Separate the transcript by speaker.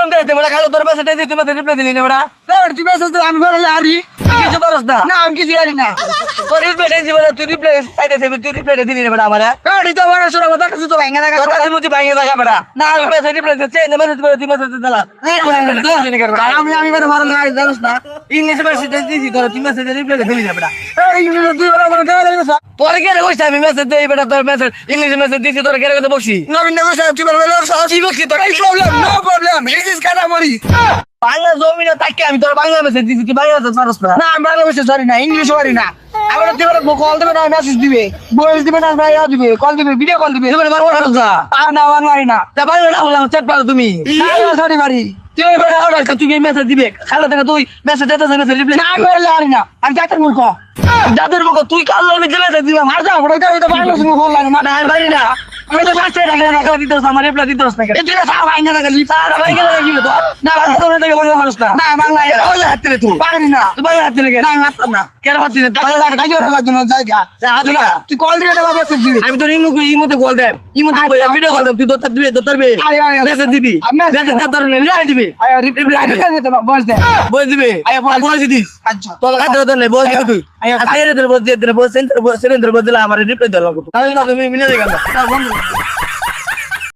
Speaker 1: গরম দিতে বড় খালো তোর মেসেজ দিতে মতে রিপ্লাই দিলি না বড়
Speaker 2: তুই মেসেজ আমি বলে আরি
Speaker 1: কিছু পারছ না
Speaker 2: না আমি কিছু জানি না
Speaker 1: তোর রিপ্লাই দিছি বড় তুই রিপ্লাই চাইতে তুই রিপ্লাই দিলি না বড় আমারে
Speaker 2: গাড়ি তো বড় সরো কথা কিছু তো ভাঙা না
Speaker 1: তোর কাছে মুতি ভাঙে দেখা বড় না মেসেজ রিপ্লাই দিতে না মেসেজ তুই মেসেজ দিলা
Speaker 2: আমি বের মারা না জানিস না
Speaker 1: ইংলিশ মেসেজ দিছি তোর তুই মেসেজ রিপ্লাই দিলি না বড়
Speaker 2: এই তুই বড় বড় গাড়ি না
Speaker 1: তোর কে রে কইছ আমি মেসেজ দেই বড় তোর মেসেজ ইংলিশ মেসেজ দিছি তোর কে রে কথা বসি
Speaker 2: নবীন নগর সাহেব তুই বড়
Speaker 1: কি বসি তোর
Speaker 2: এই problem no problem it is কাটামরি
Speaker 1: বাংলা জমিনে তাকে আমি তোর বাংলা মেসেজ দিছি কি বাংলা মেসেজ পারছ না
Speaker 2: না আমি বাংলা ভাষা জানি না ইংলিশ জানি না আবার তুই বড় কল দিবে না মেসেজ দিবে ভয়েস দিবে না ভাই দিবে কল দিবে ভিডিও কল দিবে
Speaker 1: তুমি মারবো না
Speaker 2: আর না বাংলা না
Speaker 1: তা বাংলা না বললাম চেক পারো তুমি
Speaker 2: সরি বাড়ি
Speaker 1: তুই বড় অর্ডার তুই মেসেজ দিবে খালা থেকে তুই মেসেজ দিতে মেসেজ রিপ্লাই
Speaker 2: না করলে আর না আমি যাইতে মূর্খ
Speaker 1: যাদের মুখ তুই কাল লবে মেসেজ দিবা
Speaker 2: আর যা বড় এটা বাংলা সঙ্গে বল লাগে
Speaker 1: না আমি পারি না আমি তো বাচ্চা রাখলে রাখা দিতে আমার রিপ্লাই দিতে না কেন
Speaker 2: এটা সব আইনা লাগে
Speaker 1: সারা ভাই কেন রাখবি তো না তোর থেকে বলে মানুষ না
Speaker 2: না বাংলা
Speaker 1: ওই হাতে রে তুই
Speaker 2: পারি না
Speaker 1: তুই বাংলা হাতে লেগে
Speaker 2: না মাত্র না
Speaker 1: কেন হাতে রে
Speaker 2: তাহলে কাজে রাখার জন্য জায়গা তুই কল দিয়ে দেবা মেসেজ দিবি
Speaker 1: আমি তোর ইমোতে কল দেব ইমোতে ভিডিও কল দেব তুই দত্তর মেসেজ দিবি মেসেজ দত্তর রিপ্লাই দিবি
Speaker 2: আয় রিপ্লাই দিয়ে দেবা বস দে
Speaker 1: বল দিবি আয় বল দিস
Speaker 2: আচ্ছা
Speaker 1: তোর হাতে ধরে নে বল তুই আয় আরে তোর বল দিয়ে বল সেন্টার বল দিলা আমার রিপ্লাই দিলা তাহলে না তুমি মিনে দেখান না বন্ধু